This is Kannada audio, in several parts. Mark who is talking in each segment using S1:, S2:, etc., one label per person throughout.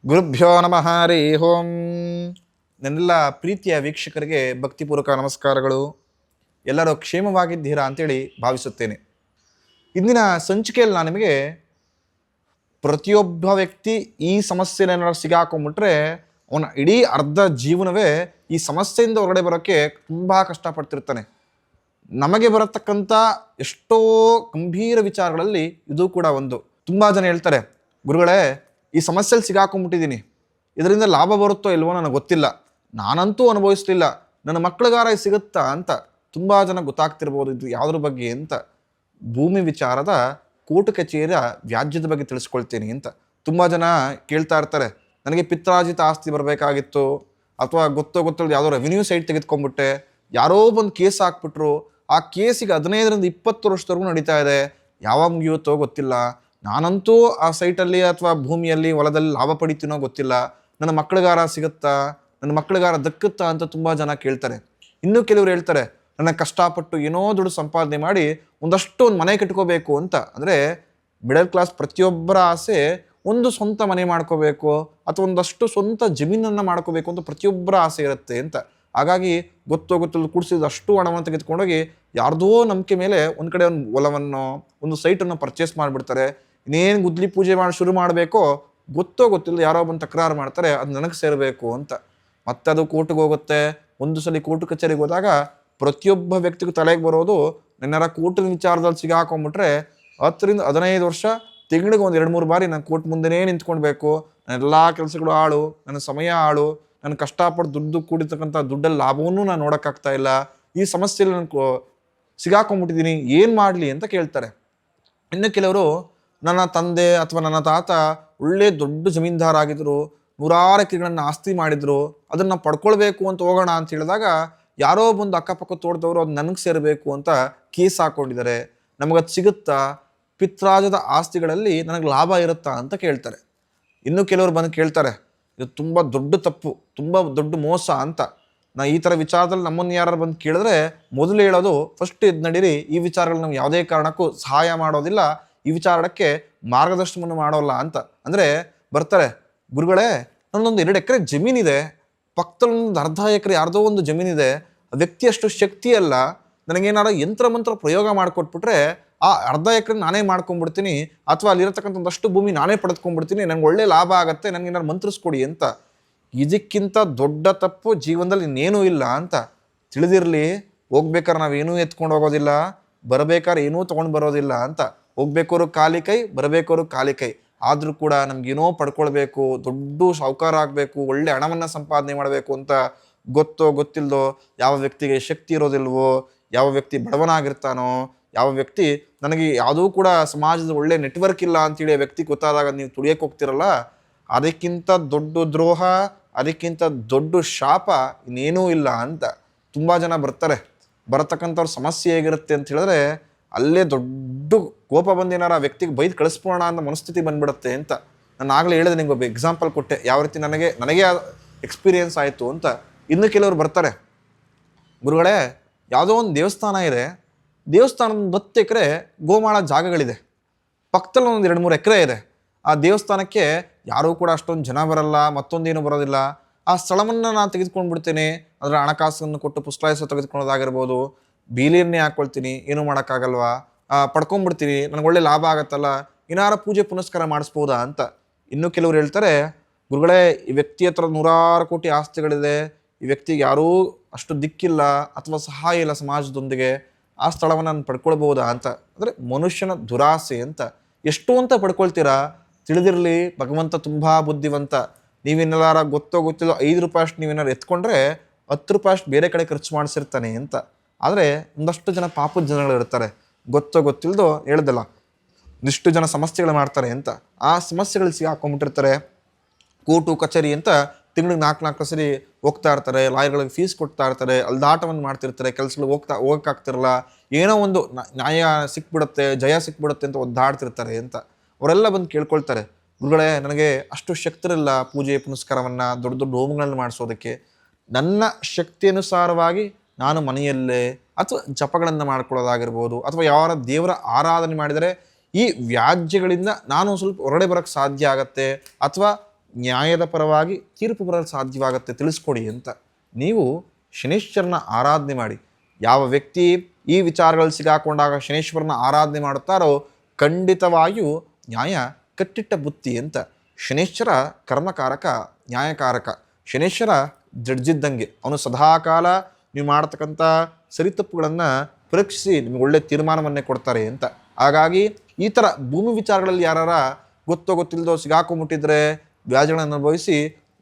S1: ಗುರುಭ್ಯೋ ನಮಃ ಹರಿ ಓಂ. ನನ್ನೆಲ್ಲ ಪ್ರೀತಿಯ ವೀಕ್ಷಕರಿಗೆ ಭಕ್ತಿಪೂರ್ವಕ ನಮಸ್ಕಾರಗಳು. ಎಲ್ಲರೂ ಕ್ಷೇಮವಾಗಿದ್ದೀರಾ ಅಂತೇಳಿ ಭಾವಿಸುತ್ತೇನೆ. ಇಂದಿನ ಸಂಚಿಕೆಯಲ್ಲಿ ನಾನು ನಿಮಗೆ ಪ್ರತಿಯೊಬ್ಬ ವ್ಯಕ್ತಿ ಈ ಸಮಸ್ಯೆನ ಸಿಗಾಕೊಂಡ್ಬಿಟ್ರೆ ಅವನ ಇಡೀ ಅರ್ಧ ಜೀವನವೇ ಈ ಸಮಸ್ಯೆಯಿಂದ ಹೊರಗಡೆ ಬರೋಕ್ಕೆ ತುಂಬ ಕಷ್ಟಪಡ್ತಿರ್ತಾನೆ. ನಮಗೆ ಬರತಕ್ಕಂಥ ಎಷ್ಟೋ ಗಂಭೀರ ವಿಚಾರಗಳಲ್ಲಿ ಇದು ಕೂಡ ಒಂದು. ತುಂಬ ಜನ ಹೇಳ್ತಾರೆ, ಗುರುಗಳೇ ಈ ಸಮಸ್ಯೆಯಲ್ಲಿ ಸಿಗಾಕೊಂಡ್ಬಿಟ್ಟಿದ್ದೀನಿ, ಇದರಿಂದ ಲಾಭ ಬರುತ್ತೋ ಇಲ್ವೋ ನನಗೆ ಗೊತ್ತಿಲ್ಲ, ನಾನಂತೂ ಅನುಭವಿಸ್ಲಿಲ್ಲ, ನನ್ನ ಮಕ್ಕಳಿಗಾರ ಸಿಗುತ್ತಾ ಅಂತ. ತುಂಬ ಜನ ಗೊತ್ತಾಗ್ತಿರ್ಬೋದು ಇದು ಯಾವುದ್ರ ಬಗ್ಗೆ ಅಂತ. ಭೂಮಿ ವಿಚಾರದ ಕೋರ್ಟ್ ಕಚೇರಿಯ ವ್ಯಾಜ್ಯದ ಬಗ್ಗೆ ತಿಳಿಸ್ಕೊಳ್ತೀನಿ ಅಂತ. ತುಂಬ ಜನ ಕೇಳ್ತಾ ಇರ್ತಾರೆ, ನನಗೆ ಪಿತ್ರಾರ್ಜಿತ ಆಸ್ತಿ ಬರಬೇಕಾಗಿತ್ತು, ಅಥವಾ ಗೊತ್ತಿಲ್ಲ ಯಾವುದೋ ರೆವಿನ್ಯೂ ಸೈಟ್ ತೆಗೆದುಕೊಂಡ್ಬಿಟ್ಟೆ, ಯಾರೋ ಬಂದು ಕೇಸ್ ಹಾಕ್ಬಿಟ್ರು, ಆ ಕೇಸಿಗೆ 15ರಿಂದ 20 ವರ್ಷದವರೆಗೂ ನಡೀತಾ ಇದೆ, ಯಾವಾಗ ಮುಗಿಯುತ್ತೋ ಗೊತ್ತಿಲ್ಲ, ನಾನಂತೂ ಆ ಸೈಟಲ್ಲಿ ಅಥವಾ ಭೂಮಿಯಲ್ಲಿ ಹೊಲದಲ್ಲಿ ಲಾಭ ಪಡಿತೀನೋ ಗೊತ್ತಿಲ್ಲ, ನನ್ನ ಮಕ್ಕಳಿಗಾರ ಸಿಗುತ್ತಾ, ನನ್ನ ಮಕ್ಕಳಿಗಾರ ದಕ್ಕುತ್ತಾ ಅಂತ ತುಂಬ ಜನ ಕೇಳ್ತಾರೆ. ಇನ್ನೂ ಕೆಲವರು ಹೇಳ್ತಾರೆ, ನನ್ನ ಕಷ್ಟಪಟ್ಟು ಏನೋ ದುಡ್ಡು ಸಂಪಾದನೆ ಮಾಡಿ ಒಂದು ಮನೆ ಕಟ್ಕೋಬೇಕು ಅಂತ. ಅಂದರೆ ಮಿಡಲ್ ಕ್ಲಾಸ್ ಪ್ರತಿಯೊಬ್ಬರ ಆಸೆ ಒಂದು ಸ್ವಂತ ಮನೆ ಮಾಡ್ಕೋಬೇಕು ಅಥವಾ ಒಂದಷ್ಟು ಸ್ವಂತ ಜಮೀನನ್ನು ಮಾಡ್ಕೋಬೇಕು ಅಂತ ಪ್ರತಿಯೊಬ್ಬರ ಆಸೆ ಇರುತ್ತೆ ಅಂತ. ಹಾಗಾಗಿ ಗೊತ್ತಿಲ್ಲ ಕೂಡಿಸಿದಷ್ಟು ಹಣವನ್ನು ತೆಗೆದುಕೊಂಡೋಗಿ ಯಾರ್ದೋ ನಂಬಿಕೆ ಮೇಲೆ ಒಂದು ಕಡೆ ಒಂದು ಹೊಲವನ್ನು ಒಂದು ಸೈಟನ್ನು ಪರ್ಚೇಸ್ ಮಾಡಿಬಿಡ್ತಾರೆ. ಇನ್ನೇನು ಗುದ್ಲಿ ಪೂಜೆ ಮಾಡಿ ಶುರು ಮಾಡಬೇಕೋ ಗೊತ್ತಿಲ್ಲ ಯಾರೋ ಬಂದು ತಕರಾರು ಮಾಡ್ತಾರೆ, ಅದು ನನಗೆ ಸೇರಬೇಕು ಅಂತ. ಮತ್ತೆ ಅದು ಕೋರ್ಟ್ಗೆ ಹೋಗುತ್ತೆ. ಒಂದು ಸಲ ಕೋರ್ಟ್ ಕಚೇರಿಗೆ ಹೋದಾಗ ಪ್ರತಿಯೊಬ್ಬ ವ್ಯಕ್ತಿಗೂ ತಲೆಗೆ ಬರೋದು, ನನ್ನಾರ ಕೋರ್ಟಿನ ವಿಚಾರದಲ್ಲಿ ಸಿಗಾಕೊಂಡ್ಬಿಟ್ರೆ 10ರಿಂದ 15 ವರ್ಷ ತಿಂಗಳಿಗೆ ಒಂದು 2-3 ಬಾರಿ ನಾನು ಕೋರ್ಟ್ ಮುಂದೆನೇ ನಿಂತ್ಕೊಳ್ಬೇಕು, ನನ್ನ ಎಲ್ಲ ಕೆಲಸಗಳು ಹಾಳು, ನನ್ನ ಸಮಯ ಹಾಳು, ನಾನು ಕಷ್ಟಪಟ್ಟು ದುಡ್ಡು ಕೂಡಿರ್ತಕ್ಕಂಥ ದುಡ್ಡಲ್ಲಿ ಲಾಭವನ್ನೂ ನಾನು ನೋಡೋಕ್ಕಾಗ್ತಾ ಇಲ್ಲ, ಈ ಸಮಸ್ಯೆಯಲ್ಲಿ ನಾನು ಸಿಗಾಕೊಂಡ್ಬಿಟ್ಟಿದ್ದೀನಿ, ಏನು ಮಾಡಲಿ ಅಂತ ಕೇಳ್ತಾರೆ. ಇನ್ನು ಕೆಲವರು, ನನ್ನ ತಂದೆ ಅಥವಾ ನನ್ನ ತಾತ ಒಳ್ಳೆ ದೊಡ್ಡ ಜಮೀನ್ದಾರ ಆಗಿದ್ರು, 100 ಎಕರೆಗಳನ್ನು ಆಸ್ತಿ ಮಾಡಿದ್ರು, ಅದನ್ನು ಪಡ್ಕೊಳ್ಬೇಕು ಅಂತ ಹೋಗೋಣ ಅಂತ ಹೇಳಿದಾಗ ಯಾರೋ ಬಂದು ಅಕ್ಕಪಕ್ಕ ತೋಟದವರು ಅದು ನನಗೆ ಸೇರಬೇಕು ಅಂತ ಕೇಸ್ ಹಾಕ್ಕೊಂಡಿದ್ದಾರೆ, ನಮಗದು ಸಿಗುತ್ತಾ, ಪಿತ್ರಾರ್ಜಿತ ಆಸ್ತಿಗಳಲ್ಲಿ ನನಗೆ ಲಾಭ ಇರುತ್ತಾ ಅಂತ ಕೇಳ್ತಾರೆ. ಇನ್ನು ಕೆಲವರು ಬಂದು ಕೇಳ್ತಾರೆ, ಇದು ತುಂಬ ದೊಡ್ಡ ತಪ್ಪು, ತುಂಬ ದೊಡ್ಡ ಮೋಸ ಅಂತ. ಈ ಥರ ವಿಚಾರದಲ್ಲಿ ನಮ್ಮನ್ನು ಯಾರು ಬಂದು ಕೇಳಿದ್ರೆ ಮೊದಲು ಹೇಳೋದು, ಫಸ್ಟ್ ಇದು ನಡೀರಿ, ಈ ವಿಚಾರಗಳು ನಮ್ಗೆ ಯಾವುದೇ ಕಾರಣಕ್ಕೂ ಸಹಾಯ ಮಾಡೋದಿಲ್ಲ, ಈ ವಿಚಾರಕ್ಕೆ ಮಾರ್ಗದರ್ಶನವನ್ನು ಮಾಡೋಲ್ಲ ಅಂತ. ಅಂದರೆ ಬರ್ತಾರೆ, ಗುರುಗಳೇ ನನ್ನೊಂದು 2 ಎಕರೆ ಜಮೀನಿದೆ, ಪಕ್ಕದಲ್ಲಿ ಒಂದು ಅರ್ಧ ಎಕರೆ ಯಾರ್ದೋ ಒಂದು ಜಮೀನಿದೆ, ವ್ಯಕ್ತಿಯಷ್ಟು ಶಕ್ತಿ ಅಲ್ಲ, ನನಗೇನಾರ ಯಂತ್ರ ಮಂತ್ರ ಪ್ರಯೋಗ ಮಾಡಿಕೊಟ್ಬಿಟ್ರೆ ಆ ಅರ್ಧ ಎಕರೆ ನಾನೇ ಮಾಡ್ಕೊಂಡ್ಬಿಡ್ತೀನಿ, ಅಥವಾ ಅಲ್ಲಿರತಕ್ಕಂಥ ಒಂದಷ್ಟು ಭೂಮಿ ನಾನೇ ಪಡೆದುಕೊಂಡ್ಬಿಡ್ತೀನಿ, ನನಗೆ ಒಳ್ಳೆ ಲಾಭ ಆಗುತ್ತೆ, ನನಗೇನಾರು ಮಂತ್ರಿಸ್ಕೊಡಿ ಅಂತ. ಇದಕ್ಕಿಂತ ದೊಡ್ಡ ತಪ್ಪು ಜೀವನದಲ್ಲಿ ಇನ್ನೇನೂ ಇಲ್ಲ ಅಂತ ತಿಳಿದಿರಲಿ. ಹೋಗ್ಬೇಕಾದ್ರೆ ನಾವೇನೂ ಎತ್ಕೊಂಡು ಹೋಗೋದಿಲ್ಲ, ಬರಬೇಕಾದ್ರೆ ಏನೂ ತೊಗೊಂಡು ಬರೋದಿಲ್ಲ ಅಂತ. ಹೋಗ್ಬೇಕೋರು ಖಾಲಿ ಕೈ, ಬರಬೇಕೋರು ಖಾಲಿ ಕೈ. ಆದರೂ ಕೂಡ ನಮಗೇನೋ ಪಡ್ಕೊಳ್ಬೇಕು, ದೊಡ್ಡ ಸಾಹುಕಾರ ಆಗಬೇಕು, ಒಳ್ಳೆ ಹಣವನ್ನು ಸಂಪಾದನೆ ಮಾಡಬೇಕು ಅಂತ ಗೊತ್ತಿಲ್ಲದೋ, ಯಾವ ವ್ಯಕ್ತಿಗೆ ಶಕ್ತಿ ಇರೋದಿಲ್ವೋ, ಯಾವ ವ್ಯಕ್ತಿ ಬಡವನಾಗಿರ್ತಾನೋ, ಯಾವ ವ್ಯಕ್ತಿ ನನಗೆ ಯಾವುದೂ ಕೂಡ ಸಮಾಜದ ಒಳ್ಳೆ ನೆಟ್ವರ್ಕ್ ಇಲ್ಲ ಅಂತೇಳಿ ಆ ವ್ಯಕ್ತಿ ಗೊತ್ತಾದಾಗ ನೀವು ತುಳಿಯಕ್ಕೆ ಹೋಗ್ತಿರಲ್ಲ, ಅದಕ್ಕಿಂತ ದೊಡ್ಡ ದ್ರೋಹ, ಅದಕ್ಕಿಂತ ದೊಡ್ಡ ಶಾಪ ಇನ್ನೇನೂ ಇಲ್ಲ ಅಂತ. ತುಂಬ ಜನ ಬರ್ತಾರೆ, ಬರತಕ್ಕಂಥವ್ರ ಸಮಸ್ಯೆ ಹೇಗಿರುತ್ತೆ ಅಂತ ಹೇಳಿದ್ರೆ ಅಲ್ಲೇ ದೊಡ್ಡ ಕೋಪ ಬಂದೇನಾರ ಆ ವ್ಯಕ್ತಿಗೆ ಬೈದು ಕಳಿಸ್ಬೋಣ ಅನ್ನೋ ಮನಸ್ಥಿತಿ ಬಂದ್ಬಿಡುತ್ತೆ ಅಂತ. ನಾನು ಆಗಲೇ ಹೇಳಿದೆ, ನಿಮ್ಗೆ ಒಬ್ಬ ಎಕ್ಸಾಂಪಲ್ ಕೊಟ್ಟೆ, ಯಾವ ರೀತಿ ನನಗೆ ಎಕ್ಸ್ಪೀರಿಯನ್ಸ್ ಆಯಿತು ಅಂತ. ಇನ್ನು ಕೆಲವರು ಬರ್ತಾರೆ, ಗುರುಗಳೇ ಯಾವುದೋ ಒಂದು ದೇವಸ್ಥಾನ ಇದೆ, ದೇವಸ್ಥಾನದ 10 ಎಕರೆ ಗೋಮಾಳ ಜಾಗಗಳಿದೆ, ಪಕ್ಕದಲ್ಲಿ ಒಂದು 2-3 ಎಕರೆ ಇದೆ, ಆ ದೇವಸ್ಥಾನಕ್ಕೆ ಯಾರೂ ಕೂಡ ಅಷ್ಟೊಂದು ಜನ ಬರಲ್ಲ, ಮತ್ತೊಂದೇನು ಬರೋದಿಲ್ಲ, ಆ ಸ್ಥಳವನ್ನು ನಾನು ತೆಗೆದುಕೊಂಡು ಬಿಡ್ತೇನೆ, ಅದರ ಹಣಕಾಸನ್ನು ಕೊಟ್ಟು ಪುಸ್ತಕ ತೆಗೆದುಕೊಳ್ಳೋದಾಗಿರ್ಬೋದು, ಬೀಲಿಯನ್ನೇ ಹಾಕ್ಕೊಳ್ತೀನಿ, ಏನೂ ಮಾಡೋಕ್ಕಾಗಲ್ವಾ, ಪಡ್ಕೊಂಡ್ಬಿಡ್ತೀನಿ, ನನಗೆ ಒಳ್ಳೆ ಲಾಭ ಆಗತ್ತಲ್ಲ, ಏನಾರ ಪೂಜೆ ಪುನಸ್ಕಾರ ಮಾಡಿಸ್ಬೋದಾ ಅಂತ. ಇನ್ನೂ ಕೆಲವರು ಹೇಳ್ತಾರೆ, ಗುರುಗಳೇ ಈ ವ್ಯಕ್ತಿ ಹತ್ರ 100 ಕೋಟಿ ಆಸ್ತಿಗಳಿದೆ, ಈ ವ್ಯಕ್ತಿಗೆ ಯಾರೂ ಅಷ್ಟು ದಿಕ್ಕಿಲ್ಲ ಅಥವಾ ಸಹಾಯ ಇಲ್ಲ ಸಮಾಜದೊಂದಿಗೆ, ಆ ಸ್ಥಳವನ್ನು ನಾನು ಪಡ್ಕೊಳ್ಬೋದಾ ಅಂತ. ಅಂದರೆ ಮನುಷ್ಯನ ದುರಾಸೆ ಅಂತ. ಎಷ್ಟು ಅಂತ ಪಡ್ಕೊಳ್ತೀರಾ, ತಿಳಿದಿರಲಿ ಭಗವಂತ ತುಂಬ ಬುದ್ಧಿವಂತ. ನೀವೇನೆಲ್ಲಾರ ಗೊತ್ತಿಲ್ಲ 5 ರೂಪಾಯಿ ಅಷ್ಟು ನೀವೇನಾರು ಎತ್ಕೊಂಡ್ರೆ 10 ರೂಪಾಯಿ ಅಷ್ಟು ಬೇರೆ ಕಡೆ ಖರ್ಚು ಮಾಡಿಸಿರ್ತಾನೆ ಅಂತ. ಆದರೆ ಒಂದಷ್ಟು ಜನ ಪಾಪದ ಜನಗಳು ಇರ್ತಾರೆ, ಗೊತ್ತಿಲ್ಲದೋ ಹೇಳ್ದಲ್ಲ, ಇಷ್ಟು ಜನ ಸಮಸ್ಯೆಗಳು ಮಾಡ್ತಾರೆ ಅಂತ. ಆ ಸಮಸ್ಯೆಗಳು ಸಿಗಾಕೊಂಡ್ಬಿಟ್ಟಿರ್ತಾರೆ. ಕೋರ್ಟು ಕಚೇರಿ ಅಂತ ತಿಂಗಳಿಗೆ 4 ಸರಿ ಹೋಗ್ತಾ ಇರ್ತಾರೆ, ಲಾಯರ್ಗಳಿಗೆ ಫೀಸ್ ಕೊಡ್ತಾ ಇರ್ತಾರೆ, ಅಲ್ದಾಟವನ್ನು ಮಾಡ್ತಿರ್ತಾರೆ, ಕೆಲಸಗಳು ಹೋಗೋಕ್ಕಾಗ್ತಿರಲ್ಲ, ಏನೋ ಒಂದು ನ್ಯಾಯ ಸಿಕ್ಬಿಡುತ್ತೆ, ಜಯ ಸಿಕ್ಬಿಡುತ್ತೆ ಅಂತ ಒದ್ದಾಡ್ತಿರ್ತಾರೆ ಅಂತ. ಅವರೆಲ್ಲ ಬಂದು ಕೇಳ್ಕೊಳ್ತಾರೆ, ಗುರುಗಳೇ ನನಗೆ ಅಷ್ಟು ಶಕ್ತಿರಿಲ್ಲ ಪೂಜೆ ಪುನಸ್ಕಾರವನ್ನು ದೊಡ್ಡ ದೊಡ್ಡ ಹೋಮಗಳನ್ನು ಮಾಡಿಸೋದಕ್ಕೆ, ನನ್ನ ಶಕ್ತಿ ಅನುಸಾರವಾಗಿ ನಾನು ಮನೆಯಲ್ಲೇ ಅಥವಾ ಜಪಗಳನ್ನು ಮಾಡ್ಕೊಳ್ಳೋದಾಗಿರ್ಬೋದು, ಅಥವಾ ಯಾವ ದೇವರ ಆರಾಧನೆ ಮಾಡಿದರೆ ಈ ವ್ಯಾಜ್ಯಗಳಿಂದ ನಾನು ಸ್ವಲ್ಪ ಹೊರಗಡೆ ಬರೋಕ್ಕೆ ಸಾಧ್ಯ ಆಗತ್ತೆ, ಅಥವಾ ನ್ಯಾಯದ ಪರವಾಗಿ ತೀರ್ಪು ಬರಲು ಸಾಧ್ಯವಾಗುತ್ತೆ, ತಿಳಿಸ್ಕೊಡಿ ಅಂತ. ನೀವು ಶನೀಶ್ವರನ ಆರಾಧನೆ ಮಾಡಿ. ಯಾವ ವ್ಯಕ್ತಿ ಈ ವಿಚಾರಗಳಲ್ಲಿ ಸಿಗಾಕೊಂಡಾಗ ಶನೀಶ್ವರನ ಆರಾಧನೆ ಮಾಡುತ್ತಾರೋ ಖಂಡಿತವಾಗಿಯೂ ನ್ಯಾಯ ಕಟ್ಟಿಟ್ಟ ಬುತ್ತಿ ಅಂತ. ಶನೀಶ್ವರ ಕರ್ಮಕಾರಕ, ನ್ಯಾಯಕಾರಕ. ಶನೀಶ್ವರ ಜಡ್ಜಿದ್ದಂಗೆ, ಅವನು ಸದಾಕಾಲ ನೀವು ಮಾಡತಕ್ಕಂಥ ಸರಿತಪ್ಪುಗಳನ್ನು ಪರೀಕ್ಷಿಸಿ ನಿಮಗೆ ಒಳ್ಳೆಯ ತೀರ್ಮಾನವನ್ನೇ ಕೊಡ್ತಾರೆ ಅಂತ. ಹಾಗಾಗಿ ಈ ಥರ ಭೂಮಿ ವಿಚಾರಗಳಲ್ಲಿ ಯಾರ ಗೊತ್ತೋ ಗೊತ್ತಿಲ್ಲದೋ ಸಿಗಾಕೊಂಬಿಟ್ಟಿದ್ರೆ, ವ್ಯಾಜ್ಯಗಳನ್ನು ಅನುಭವಿಸಿ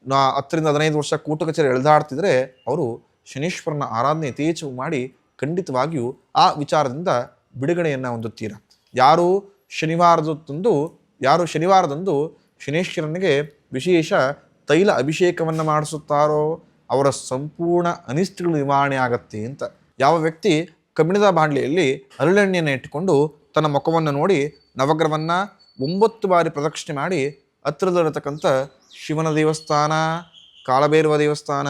S1: 10 ರಿಂದ 15 ವರ್ಷ ಕೋರ್ಟು ಕಚೇರಿ ಎಳೆದಾಡ್ತಿದ್ರೆ ಅವರು ಶನೀಶ್ವರನ ಆರಾಧನೆ ಯಥೇಚ್ಛ ಮಾಡಿ ಖಂಡಿತವಾಗಿಯೂ ಆ ವಿಚಾರದಿಂದ ಬಿಡುಗಡೆಯನ್ನು ಹೊಂದುತ್ತೀರ. ಯಾರು ಶನಿವಾರದಂದು ಶನೀಶ್ವರನಿಗೆ ವಿಶೇಷ ತೈಲ ಅಭಿಷೇಕವನ್ನು ಮಾಡಿಸುತ್ತಾರೋ ಅವರ ಸಂಪೂರ್ಣ ಅನಿಷ್ಟಗಳು ನಿವಾರಣೆ ಆಗತ್ತೆ ಅಂತ. ಯಾವ ವ್ಯಕ್ತಿ ಕಬ್ಬಿಣದ ಬಾಂಡ್ಲಿಯಲ್ಲಿ ಹರಳೆಣ್ಣೆಯನ್ನು ಇಟ್ಟುಕೊಂಡು ತನ್ನ ಮುಖವನ್ನು ನೋಡಿ ನವಗ್ರಹವನ್ನು 9 ಬಾರಿ ಪ್ರದಕ್ಷಿಣೆ ಮಾಡಿ ಹತ್ತಿರದಲ್ಲಿರತಕ್ಕಂಥ ಶಿವನ ದೇವಸ್ಥಾನ, ಕಾಲಭೈರವ ದೇವಸ್ಥಾನ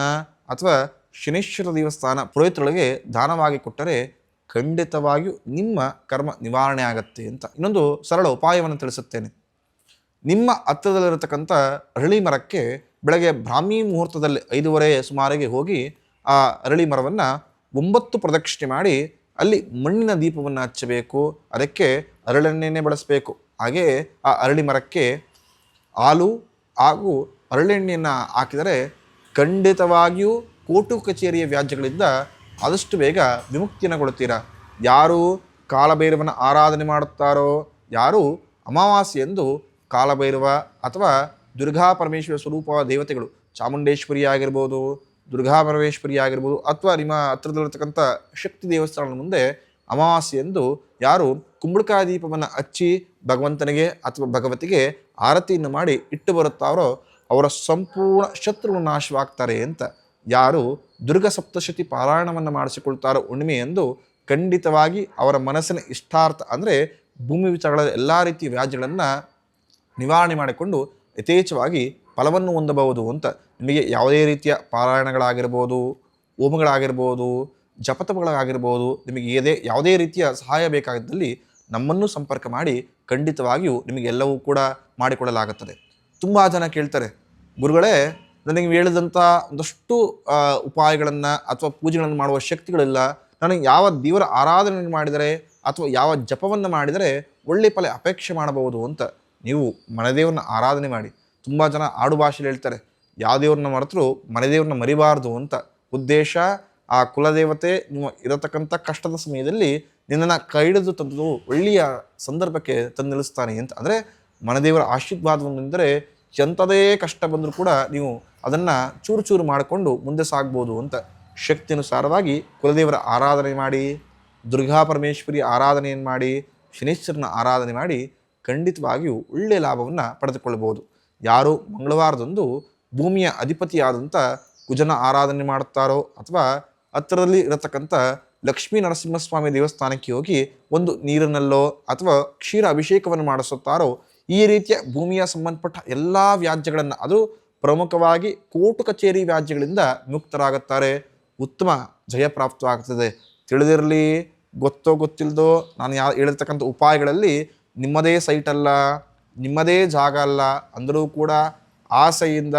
S1: ಅಥವಾ ಶನೀಶ್ವರ ದೇವಸ್ಥಾನ ಪುರೋಹಿತರಿಗೆ ದಾನವಾಗಿ ಕೊಟ್ಟರೆ ಖಂಡಿತವಾಗಿಯೂ ನಿಮ್ಮ ಕರ್ಮ ನಿವಾರಣೆ ಆಗತ್ತೆ ಅಂತ. ಇನ್ನೊಂದು ಸರಳ ಉಪಾಯವನ್ನು ತಿಳಿಸುತ್ತೇನೆ. ನಿಮ್ಮ ಹತ್ತಿರದಲ್ಲಿರತಕ್ಕಂಥ ಅರಳಿ ಮರಕ್ಕೆ ಬೆಳಗ್ಗೆ ಬ್ರಾಹ್ಮಿ ಮುಹೂರ್ತದಲ್ಲಿ 5:30 ಸುಮಾರಿಗೆ ಹೋಗಿ ಆ ಅರಳಿ ಮರವನ್ನು 9 ಪ್ರದಕ್ಷಿಣೆ ಮಾಡಿ ಅಲ್ಲಿ ಮಣ್ಣಿನ ದೀಪವನ್ನು ಹಚ್ಚಬೇಕು. ಅದಕ್ಕೆ ಅರಳೆಣ್ಣೆಯನ್ನೇ ಬಳಸಬೇಕು. ಹಾಗೆಯೇ ಆ ಅರಳಿ ಮರಕ್ಕೆ ಹಾಲು ಹಾಗೂ ಅರಳೆಣ್ಣೆಯನ್ನು ಹಾಕಿದರೆ ಖಂಡಿತವಾಗಿಯೂ ಕೋರ್ಟು ಕಚೇರಿಯ ವ್ಯಾಜ್ಯಗಳಿಂದ ಆದಷ್ಟು ಬೇಗ ವಿಮುಕ್ತಿಯನ್ನುಗೊಳ್ಳುತ್ತೀರಾ. ಯಾರು ಕಾಲಭೈರವನ ಆರಾಧನೆ ಮಾಡುತ್ತಾರೋ, ಯಾರು ಅಮಾವಾಸ್ಯೆಯಂದು ಕಾಲಭೈರವ ಅಥವಾ ದುರ್ಗಾ ಪರಮೇಶ್ವರ ಸ್ವರೂಪ ದೇವತೆಗಳು, ಚಾಮುಂಡೇಶ್ವರಿ ಆಗಿರ್ಬೋದು, ದುರ್ಗಾ ಪರಮೇಶ್ವರಿ ಆಗಿರ್ಬೋದು, ಅಥವಾ ನಿಮ್ಮ ಹತ್ತಿರದಲ್ಲಿರ್ತಕ್ಕಂಥ ಶಕ್ತಿ ದೇವಸ್ಥಾನದ ಮುಂದೆ ಅಮಾವಾಸ್ಯೆಯಂದು ಯಾರು ಕುಂಬಳಕಾಯಿ ದೀಪವನ್ನು ಹಚ್ಚಿ ಭಗವಂತನಿಗೆ ಅಥವಾ ಭಗವತಿಗೆ ಆರತಿಯನ್ನು ಮಾಡಿ ಇಟ್ಟು ಬರುತ್ತಾರೋ ಅವರ ಸಂಪೂರ್ಣ ಶತ್ರುಗಳು ನಾಶವಾಗ್ತಾರೆ ಅಂತ. ಯಾರು ದುರ್ಗ ಸಪ್ತಶತಿ ಪಾರಾಯಣವನ್ನು ಮಾಡಿಸಿಕೊಳ್ತಾರೋ ಹುಣ್ಣಿಮೆಯಂದು ಖಂಡಿತವಾಗಿ ಅವರ ಮನಸ್ಸಿನ ಇಷ್ಟಾರ್ಥ ಅಂದರೆ ಭೂಮಿ ವಿಚಾರಗಳ ಎಲ್ಲ ರೀತಿಯ ವ್ಯಾಜ್ಯಗಳನ್ನು ನಿವಾರಣೆ ಮಾಡಿಕೊಂಡು ಯಥೇಚ್ಛವಾಗಿ ಫಲವನ್ನು ಹೊಂದಬಹುದು ಅಂತ. ನಿಮಗೆ ಯಾವುದೇ ರೀತಿಯ ಪಾರಾಯಣಗಳಾಗಿರ್ಬೋದು, ಹೋಮಗಳಾಗಿರ್ಬೋದು, ಜಪತಪಗಳಾಗಿರ್ಬೋದು, ನಿಮಗೆ ಯಾವುದೇ ರೀತಿಯ ಸಹಾಯ ಬೇಕಾಗಿದ್ದಲ್ಲಿ ನಮ್ಮನ್ನು ಸಂಪರ್ಕ ಮಾಡಿ ಖಂಡಿತವಾಗಿಯೂ ನಿಮಗೆಲ್ಲವೂ ಕೂಡ ಮಾಡಿಕೊಡಲಾಗುತ್ತದೆ. ತುಂಬ ಜನ ಕೇಳ್ತಾರೆ, ಗುರುಗಳೇ ನನಗೆ ಹೇಳಿದಂಥ ಒಂದಷ್ಟು ಉಪಾಯಗಳನ್ನು ಅಥವಾ ಪೂಜೆಗಳನ್ನು ಮಾಡುವ ಶಕ್ತಿಗಳಿಲ್ಲ, ನನಗೆ ಯಾವ ದೇವರ ಆರಾಧನೆ ಮಾಡಿದರೆ ಅಥವಾ ಯಾವ ಜಪವನ್ನು ಮಾಡಿದರೆ ಒಳ್ಳೆಯ ಫಲ ಅಪೇಕ್ಷೆ ಮಾಡಬಹುದು ಅಂತ. ನೀವು ಮನೆದೇವ್ರನ್ನ ಆರಾಧನೆ ಮಾಡಿ. ತುಂಬ ಜನ ಆಡು ಭಾಷೆಯಲ್ಲಿ ಹೇಳ್ತಾರೆ, ಯಾವ ದೇವ್ರನ್ನ ಮರೆತರೂ ಮನೆದೇವ್ರನ್ನ ಮರಿಬಾರ್ದು ಅಂತ. ಉದ್ದೇಶ ಆ ಕುಲದೇವತೆ ನೀವು ಇರತಕ್ಕಂಥ ಕಷ್ಟದ ಸಮಯದಲ್ಲಿ ನಿನ್ನನ್ನು ಕೈ ಹಿಡಿದು ತಂದು ಒಳ್ಳೆಯ ಸಂದರ್ಭಕ್ಕೆ ತಂದು ನಿಲ್ಲಿಸ್ತಾನೆ ಅಂತ. ಅಂದರೆ ಮನೆದೇವರ ಆಶೀರ್ವಾದವೆಂದರೆ ಎಂಥದೇ ಕಷ್ಟ ಬಂದರೂ ಕೂಡ ನೀವು ಅದನ್ನು ಚೂರು ಚೂರು ಮಾಡಿಕೊಂಡು ಮುಂದೆ ಸಾಗ್ಬೋದು ಅಂತ. ಶಕ್ತಿಯನುಸಾರವಾಗಿ ಕುಲದೇವರ ಆರಾಧನೆ ಮಾಡಿ, ದುರ್ಗಾ ಪರಮೇಶ್ವರಿ ಆರಾಧನೆಯನ್ನು ಮಾಡಿ, ಶನೀಶ್ವರನ ಆರಾಧನೆ ಮಾಡಿ ಖಂಡಿತವಾಗಿಯೂ ಒಳ್ಳೆಯ ಲಾಭವನ್ನು ಪಡೆದುಕೊಳ್ಳಬಹುದು. ಯಾರು ಮಂಗಳವಾರದಂದು ಭೂಮಿಯ ಅಧಿಪತಿಯಾದಂಥ ಕುಜನ ಆರಾಧನೆ ಮಾಡುತ್ತಾರೋ ಅಥವಾ ಹತ್ತಿರದಲ್ಲಿ ಇರತಕ್ಕಂಥ ಲಕ್ಷ್ಮೀ ನರಸಿಂಹಸ್ವಾಮಿ ದೇವಸ್ಥಾನಕ್ಕೆ ಹೋಗಿ ಒಂದು ನೀರಿನಲ್ಲೋ ಅಥವಾ ಕ್ಷೀರ ಅಭಿಷೇಕವನ್ನು ಮಾಡಿಸುತ್ತಾರೋ ಈ ರೀತಿಯ ಭೂಮಿಯ ಸಂಬಂಧಪಟ್ಟ ಎಲ್ಲ ವ್ಯಾಜ್ಯಗಳನ್ನು, ಅದು ಪ್ರಮುಖವಾಗಿ ಕೋರ್ಟು ಕಚೇರಿ ವ್ಯಾಜ್ಯಗಳಿಂದ ಮುಕ್ತರಾಗುತ್ತಾರೆ. ಉತ್ತಮ ಜಯಪ್ರಾಪ್ತವಾಗ್ತದೆ. ತಿಳಿದಿರಲಿ, ಗೊತ್ತೋ ಗೊತ್ತಿಲ್ಲದೋ ನಾನು ಹೇಳಿರ್ತಕ್ಕಂಥ ಉಪಾಯಗಳಲ್ಲಿ ನಿಮ್ಮದೇ ಸೈಟ್ ಅಲ್ಲ, ನಿಮ್ಮದೇ ಜಾಗ ಅಲ್ಲ ಅಂದರೂ ಕೂಡ ಆಸೆಯಿಂದ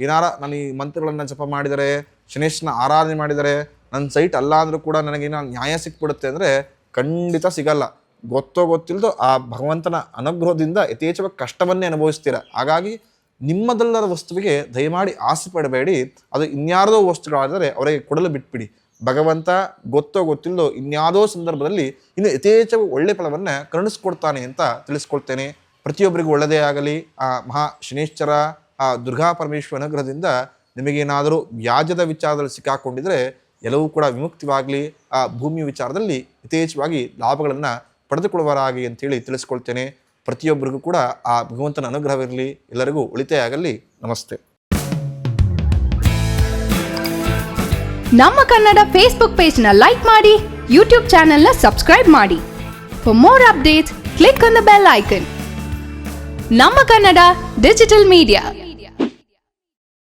S1: ಏನಾರ ನಾನು ಈ ಮಂತ್ರಗಳನ್ನು ಜಪ ಮಾಡಿದರೆ, ಶನೇಶ್ವರನ ಆರಾಧನೆ ಮಾಡಿದರೆ ನನ್ನ ಸೈಟ್ ಅಲ್ಲ ಅಂದರೂ ಕೂಡ ನನಗೇನೋ ನ್ಯಾಯ ಸಿಕ್ಬಿಡುತ್ತೆ ಅಂದರೆ ಖಂಡಿತ ಸಿಗಲ್ಲ. ಗೊತ್ತೋ ಗೊತ್ತಿಲ್ಲದೋ ಆ ಭಗವಂತನ ಅನುಗ್ರಹದಿಂದ ಯಥೇಚ್ಛವಾಗಿ ಕಷ್ಟವನ್ನೇ ಅನುಭವಿಸ್ತೀರ. ಹಾಗಾಗಿ ನಿಮ್ಮದಲ್ಲದ ವಸ್ತುವಿಗೆ ದಯಮಾಡಿ ಆಸೆ ಪಡಬೇಡಿ. ಅದು ಇನ್ಯಾವುದೋ ವಸ್ತುಗಳಾದರೆ ಅವರಿಗೆ ಕೊಡಲು ಬಿಟ್ಬಿಡಿ. ಭಗವಂತ ಗೊತ್ತೋ ಗೊತ್ತಿಲ್ಲದೋ ಇನ್ಯಾವುದೋ ಸಂದರ್ಭದಲ್ಲಿ ಇನ್ನು ಯಥೇಚ್ಛವಾಗಿ ಒಳ್ಳೆ ಫಲವನ್ನು ಕರುಣಿಸ್ಕೊಡ್ತಾನೆ ಅಂತ ತಿಳಿಸ್ಕೊಳ್ತೇನೆ. ಪ್ರತಿಯೊಬ್ಬರಿಗೂ ಒಳ್ಳೆಯದೇ ಆಗಲಿ. ಆ ಮಹಾ ಶನೀಶ್ವರ, ಆ ದುರ್ಗಾ ಪರಮೇಶ್ವರ ಅನುಗ್ರಹದಿಂದ ನಿಮಗೇನಾದರೂ ವ್ಯಾಜ್ಯದ ವಿಚಾರದಲ್ಲಿ ಸಿಕ್ಕಾಕೊಂಡಿದ್ರೆ ಎಲ್ಲವೂ ಕೂಡ ವಿಮುಕ್ತಿವಾಗಲಿ. ಆ ಭೂಮಿಯ ವಿಚಾರದಲ್ಲಿ ಯಥೇಚ್ಛವಾಗಿ ಲಾಭಗಳನ್ನು ಪಡೆದುಕೊಳ್ಳುವರಾಗಿ ಅಂತೇಳಿ ತಿಳಿಸ್ಕೊಳ್ತೇನೆ. ಪ್ರತಿಯೊಬ್ಬರಿಗೂ ಕೂಡ ಆ ಭಗವಂತನ ಅನುಗ್ರಹವಿರಲಿ. ಎಲ್ಲರಿಗೂ ಒಳಿತೇ ಆಗಲಿ. ನಮಸ್ತೆ.
S2: ನಮ್ಮ ಕನ್ನಡ ಫೇಸ್ಬುಕ್ ಪೇಜ್ನ ಲೈಕ್ ಮಾಡಿ, ಯೂಟ್ಯೂಬ್ ಚಾನೆಲ್ನ ಸಬ್ಸ್ಕ್ರೈಬ್ ಮಾಡಿ. For more updates click on the bell icon. ನಮ್ಮ ಕನ್ನಡ ಡಿಜಿಟಲ್ ಮೀಡಿಯಾ.